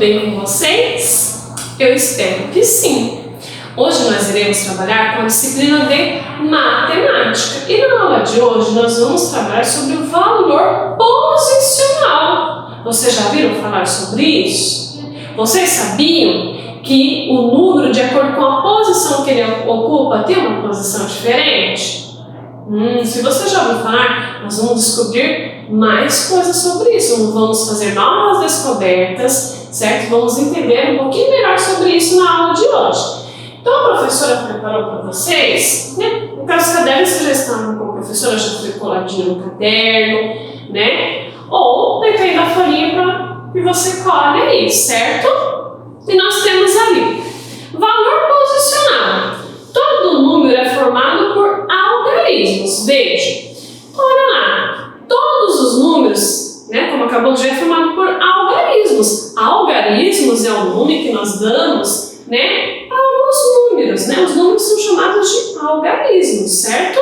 bem com vocês? Eu espero que sim! Hoje nós iremos trabalhar com a disciplina de matemática e na aula de hoje nós vamos trabalhar sobre o valor posicional. Vocês já viram falar sobre isso? Vocês sabiam que o número, de acordo com a posição que ele ocupa, tem uma posição diferente? Se você já ouviu falar, nós vamos descobrir mais coisas sobre isso. Vamos fazer novas descobertas, certo? Vamos entender um pouquinho melhor sobre isso na aula de hoje. Então a professora preparou para vocês, né? Então os cadernos que já estão com a professora já foi coladinho no caderno, né? Ou depende da folhinha para que você colhe aí, certo? E nós temos ali valor posicional. Todo número é formado por algarismos. Veja, olha lá, todos os números, né, como acabou de ver, é formado por algarismos. Algarismos é o nome que nós damos, né, para os números, né? Os números são chamados de algarismos, certo?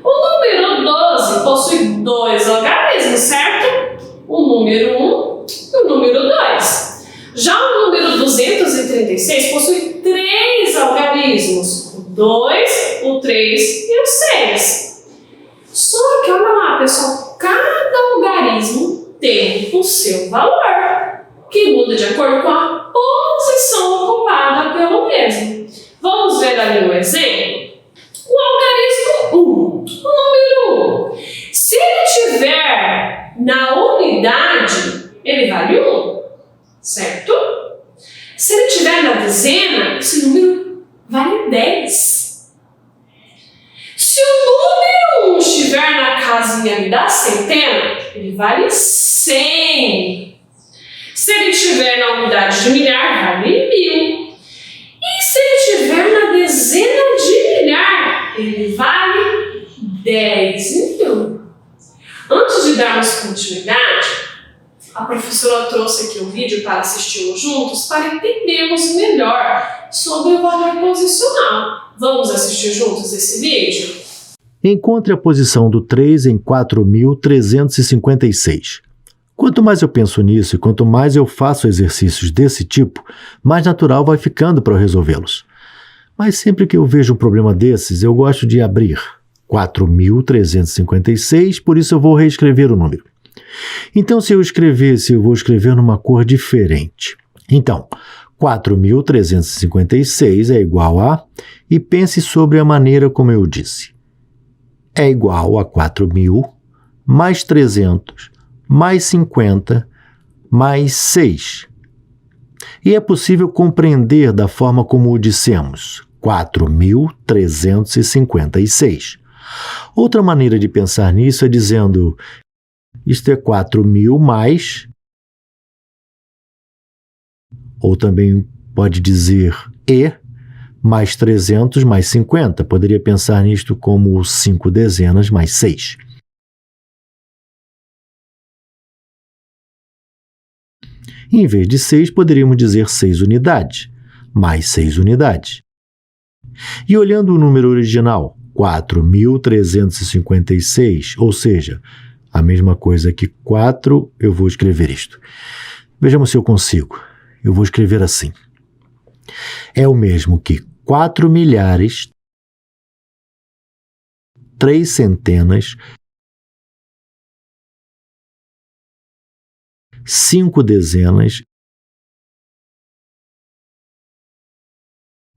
O número 12 possui dois algarismos, certo? O número 1 e o número 2. Já o número 236 possui três algarismos, o 2, o 3 e o 6. Só que olha lá, pessoal, cada algarismo tem o seu valor, que muda de acordo com a posição ocupada pelo mesmo. Vamos ver ali um exemplo? O algarismo 1, o número 1. Se ele estiver na unidade, ele vale 1, certo? Se ele estiver na dezena, esse número vale 10. Se o número 1 estiver na casinha ali da centena, ele vale 100. Se ele estiver na unidade de milhar, vale 1000. E se ele estiver na dezena de milhar, ele vale 10.000. Antes de darmos continuidade, a professora trouxe aqui um vídeo para assistirmos juntos para entendermos melhor sobre o valor posicional. Vamos assistir juntos esse vídeo? Encontre a posição do 3 em 4.356. Quanto mais eu penso nisso e quanto mais eu faço exercícios desse tipo, mais natural vai ficando para eu resolvê-los. Mas sempre que eu vejo um problema desses, eu gosto de abrir 4.356, por isso eu vou reescrever o número. Então, se eu vou escrever numa cor diferente. Então, 4.356 é igual a, e pense sobre a maneira como eu disse. É igual a 4.000 mais 300 mais 50 mais 6. E é possível compreender da forma como o dissemos, 4.356. Outra maneira de pensar nisso é dizendo, isto é 4.000 mais, ou também pode dizer e, mais 300 mais 50. Poderia pensar nisto como 5 dezenas mais 6. Em vez de 6, poderíamos dizer 6 unidades, mais 6 unidades. E olhando o número original, 4.356, ou seja, a mesma coisa que 4, eu vou escrever isto. Vejamos se eu consigo. Eu vou escrever assim. É o mesmo que 4 milhares, 3 centenas, 5 dezenas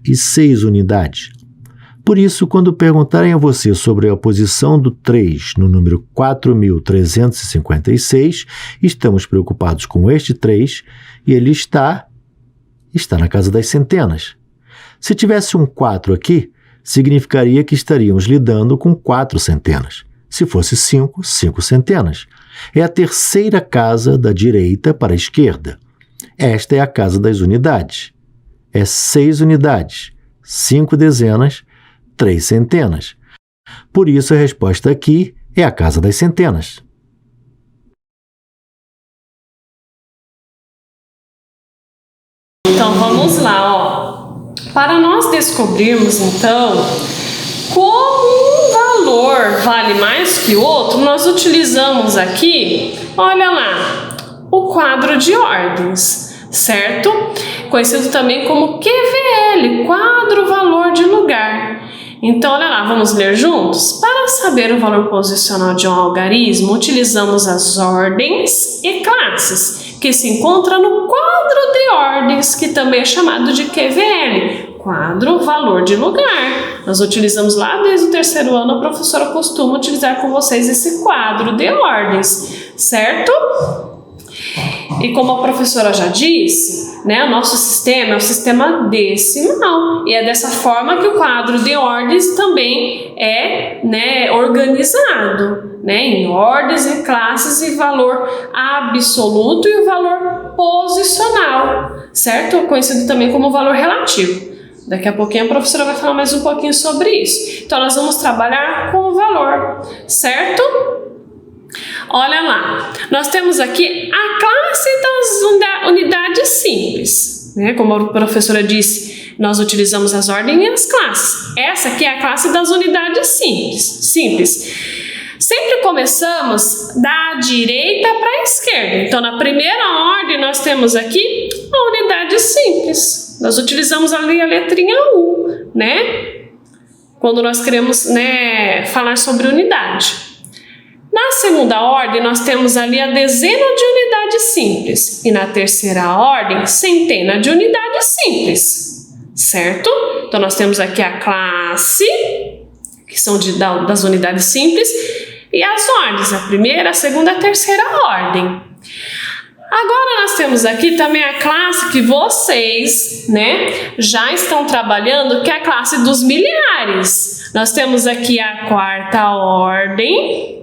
e 6 unidades. Por isso, quando perguntarem a você sobre a posição do 3 no número 4.356, estamos preocupados com este 3 e ele está na casa das centenas. Se tivesse um 4 aqui, significaria que estaríamos lidando com 4 centenas. Se fosse 5, 5 centenas. É a terceira casa da direita para a esquerda. Esta é a casa das unidades. É 6 unidades, 5 dezenas, 3 centenas. Por isso, a resposta aqui é a casa das centenas. Então, vamos lá, ó. Para nós descobrirmos, então, como um valor vale mais que o outro, nós utilizamos aqui, olha lá, o quadro de ordens. certo? Conhecido também como QVL, quadro valor de lugar. Então, olha lá, vamos ler juntos? Para saber o valor posicional de um algarismo, utilizamos as ordens e classes, que se encontram no quadro de ordens, que também é chamado de QVL, quadro valor de lugar. Nós utilizamos lá desde o 3º ano, a professora costuma utilizar com vocês esse quadro de ordens, certo? E como a professora já disse, né, o nosso sistema é o sistema decimal. E é dessa forma que o quadro de ordens também é, né, organizado, né, em ordens e classes e valor absoluto e o valor posicional, certo? Conhecido também como valor relativo. Daqui a pouquinho a professora vai falar mais um pouquinho sobre isso. Então, nós vamos trabalhar com o valor, certo? Olha lá, nós temos aqui a classe das unidades simples, né? Como a professora disse, nós utilizamos as ordens e as classes. Essa aqui é a classe das unidades simples. Sempre começamos da direita para a esquerda. Então, na primeira ordem, nós temos aqui a unidade simples. Nós utilizamos ali a letrinha U, né? Quando nós queremos, né, falar sobre unidade. Na segunda ordem, nós temos ali a dezena de unidades simples. E na terceira ordem, centena de unidades simples. Certo? Então, nós temos aqui a classe, que são das unidades simples, e as ordens, a primeira, a segunda, a terceira ordem. Agora, nós temos aqui também a classe que vocês, né, já estão trabalhando, que é a classe dos milhares. Nós temos aqui a quarta ordem,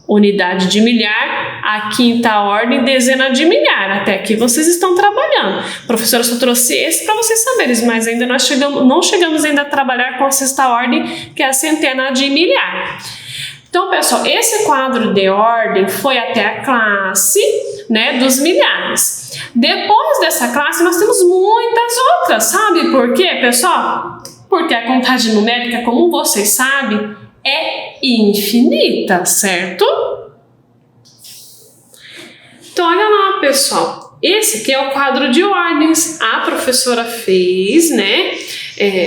unidade de milhar, a quinta ordem, dezena de milhar. Até aqui vocês estão trabalhando. A professora só trouxe esse para vocês saberem, mas ainda não chegamos ainda a trabalhar com a sexta ordem, que é a centena de milhar. Então, pessoal, esse quadro de ordem foi até a classe, né, dos milhares. Depois dessa classe, nós temos muitas outras. Sabe por quê, pessoal? Porque a contagem numérica, como vocês sabem, é infinita, certo? Então, olha lá, pessoal. Esse aqui é o quadro de ordens. A professora fez, né?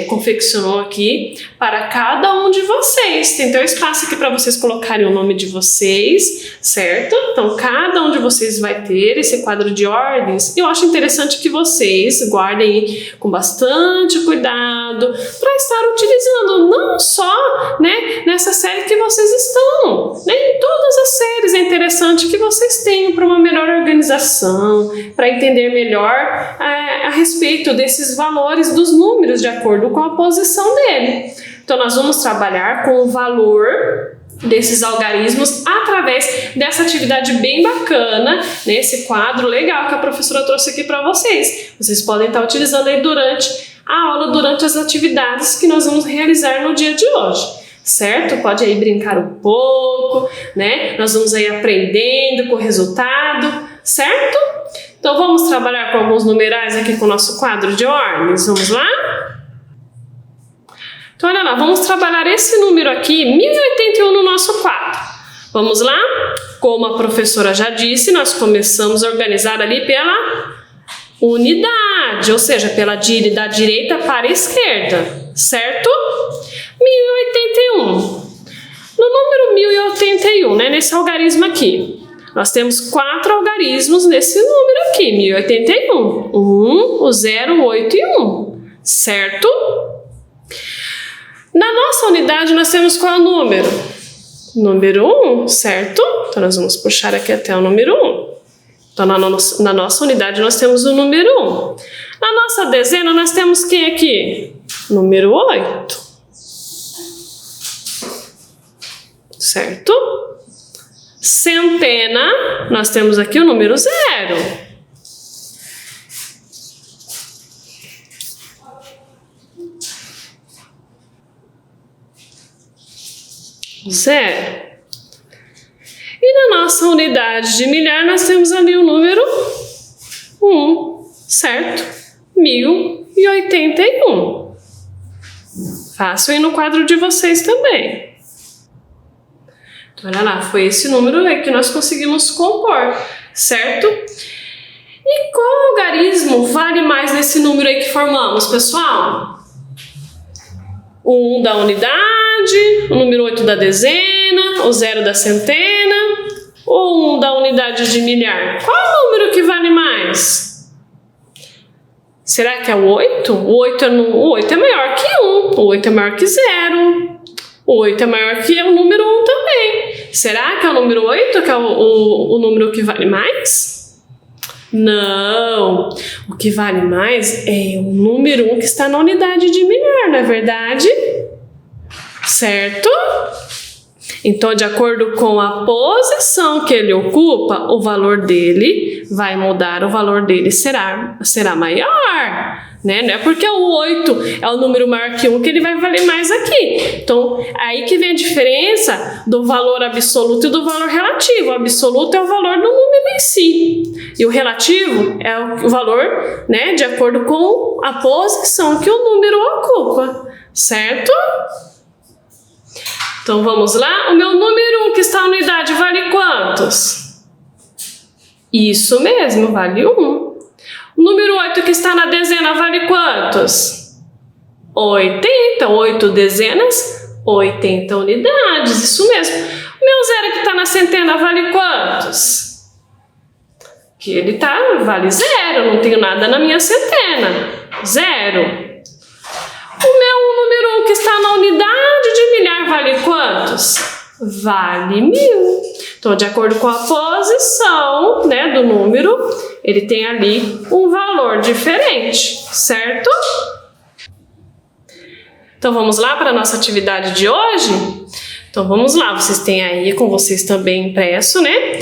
Confeccionou aqui para cada um de vocês. Tem até um espaço aqui para vocês colocarem o nome de vocês, certo? Então, cada um de vocês vai ter esse quadro de ordens. Eu acho interessante que vocês guardem com bastante cuidado para estar utilizando, não só, né, nessa série que vocês estão, né, em todas as séries. É interessante que vocês tenham para uma melhor organização, para entender melhor a respeito desses valores dos números de acordo com a posição dele. Então, nós vamos trabalhar com o valor desses algarismos através dessa atividade bem bacana, nesse quadro legal que a professora trouxe aqui para vocês. Vocês podem estar utilizando aí durante a aula, durante as atividades que nós vamos realizar no dia de hoje, certo? Pode aí brincar um pouco, né? Nós vamos aí aprendendo com o resultado, certo? Então, vamos trabalhar com alguns numerais aqui com o nosso quadro de ordens. Vamos lá? Então, olha lá, vamos trabalhar esse número aqui, 1081, no nosso quadro. Vamos lá? Como a professora já disse, nós começamos a organizar ali pela unidade, ou seja, da direita para a esquerda, certo? 1081. No número 1081, né, nesse algarismo aqui, nós temos 4 algarismos nesse número aqui, 1081. 1, o 0, o 8 e 1, certo? Na nossa unidade, nós temos qual número? Número 1, certo? Então, nós vamos puxar aqui até o número 1. Então, na nossa unidade, nós temos o número 1. Na nossa dezena, nós temos quem aqui? Número 8. Certo? Centena, nós temos aqui o número 0. E na nossa unidade de milhar, nós temos ali o número 1, certo? 1081. Fácil aí no quadro de vocês também. Então, olha lá, foi esse número aí que nós conseguimos compor, certo? E qual algarismo vale mais nesse número aí que formamos, pessoal? O 1 da unidade, o número 8 da dezena, o 0 da centena, ou 1 da unidade de milhar? Qual é o número que vale mais? Será que é o 8? O 8 é maior que 1, o 8 é maior que 0. O 8 é maior que o número 1 também. Será que é o número 8 que é o número que vale mais? Não, o que vale mais é o número 1 que está na unidade de milhar, não é verdade? Certo? Então, de acordo com a posição que ele ocupa, o valor dele vai mudar, o valor dele será maior, né? Não é porque o 8 é o número maior que 1 que ele vai valer mais aqui. Então, aí que vem a diferença do valor absoluto e do valor relativo. O absoluto é o valor do número em si, e o relativo é o valor, né, de acordo com a posição que o número ocupa, certo? Então vamos lá, o meu número 1 que está na unidade vale quantos? Isso mesmo, vale 1. O número 8 que está na dezena vale quantos? 80, 8 dezenas, 80 unidades, isso mesmo. O meu 0 que está na centena vale quantos? Que ele vale 0, não tenho nada na minha centena, 0. O meu número 1 que está na unidade de milhar vale quantos? Vale 1000. Então, de acordo com a posição, né, do número, ele tem ali um valor diferente, certo? Então, vamos lá para a nossa atividade de hoje? Então, vamos lá. Vocês têm aí com vocês também impresso, né?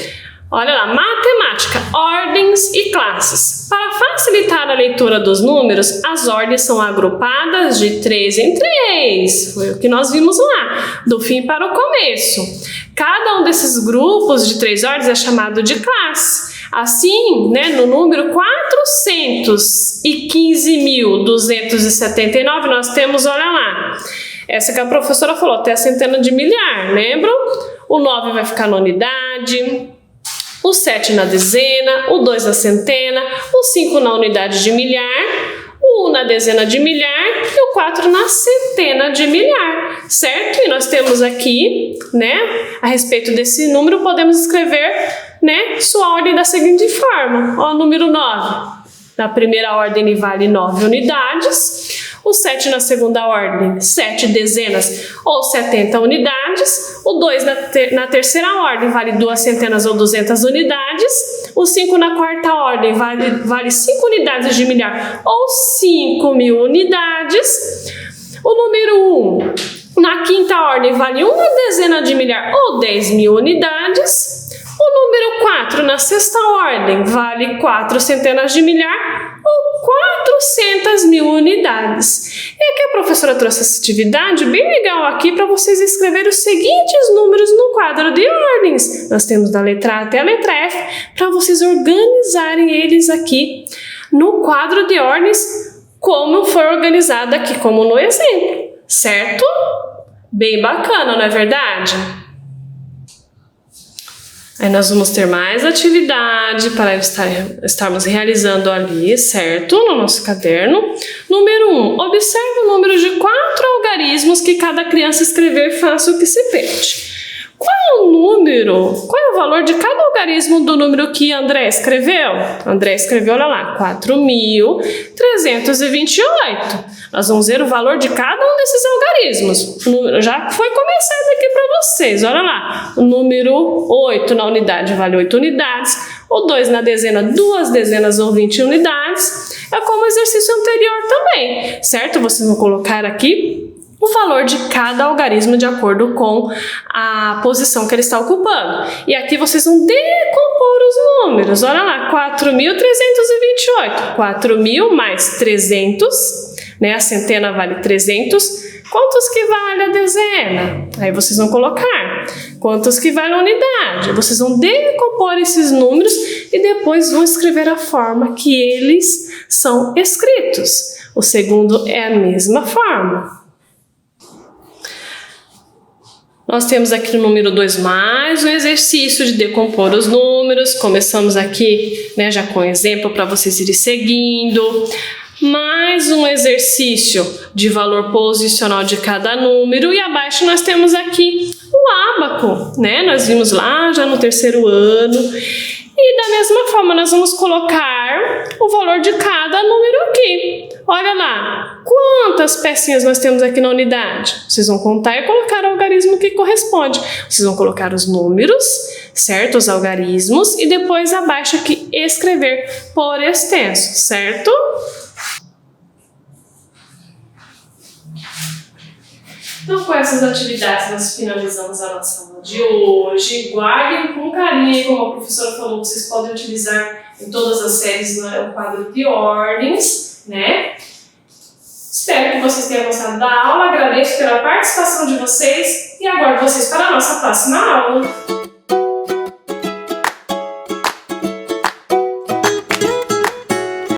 Olha lá, matemática, ordens e classes. Para facilitar a leitura dos números, as ordens são agrupadas de 3 em 3. Foi o que nós vimos lá, do fim para o começo. Cada um desses grupos de 3 ordens é chamado de classe. Assim, né, no número 415.279, nós temos, olha lá, essa que a professora falou, até a centena de milhar, lembram? O 9 vai ficar na unidade, o 7 na dezena, o 2 na centena, o 5 na unidade de milhar, o 1 na dezena de milhar e o 4 na centena de milhar, certo? E nós temos aqui, né, a respeito desse número, podemos escrever, né, sua ordem da seguinte forma. Ó, o número 9. Na primeira ordem ele vale 9 unidades. O 7 na segunda ordem, 7 dezenas ou 70 unidades. O 2 na terceira ordem vale 2 centenas ou 200 unidades. O 5 na quarta ordem vale 5 unidades de milhar ou 5.000 unidades. O número 1 na quinta ordem vale 1 dezena de milhar ou 10.000 unidades. O número 4 na sexta ordem vale 4 centenas de milhar ou 400.000 unidades. E aqui a professora trouxe essa atividade bem legal aqui para vocês escreverem os seguintes números no quadro de ordens. Nós temos da letra A até a letra F para vocês organizarem eles aqui no quadro de ordens como foi organizado aqui, como no exemplo, certo? Bem bacana, não é verdade? Aí nós vamos ter mais atividade para estarmos realizando ali, certo? No nosso caderno. Número 1. Observe o número de 4 algarismos que cada criança escrever e faça o que se pede. Qual é o valor de cada algarismo do número que André escreveu? André escreveu, olha lá, 4.328. Nós vamos ver o valor de cada um desses algarismos. Já foi começado aqui para vocês, olha lá. O número 8 na unidade vale 8 unidades. O 2 na dezena, 2 dezenas ou 20 unidades. É como o exercício anterior também, certo? Vocês vão colocar aqui o valor de cada algarismo de acordo com a posição que ele está ocupando. E aqui vocês vão decompor os números. Olha lá, 4.328. 4.000 mais 300, né? A centena vale 300. Quantos que vale a dezena? Aí vocês vão colocar. Quantos que vale a unidade? Vocês vão decompor esses números e depois vão escrever a forma que eles são escritos. O segundo é a mesma forma. Nós temos aqui no número 2 mais um exercício de decompor os números. Começamos aqui, né, já com exemplo para vocês irem seguindo. Mais um exercício de valor posicional de cada número. E abaixo nós temos aqui o ábaco, né? Nós vimos lá já no 3º ano. E da mesma forma nós vamos colocar o valor de cada número aqui. Olha lá, quantas pecinhas nós temos aqui na unidade? Vocês vão contar e colocar o algarismo que corresponde. Vocês vão colocar os números, certo? Os algarismos e depois abaixo aqui escrever por extenso, certo? Então, com essas atividades, nós finalizamos a nossa aula de hoje. Guardem com carinho, como a professora falou, vocês podem utilizar em todas as séries o quadro de ordens, né? Espero que vocês tenham gostado da aula, agradeço pela participação de vocês e aguardo vocês para a nossa próxima aula.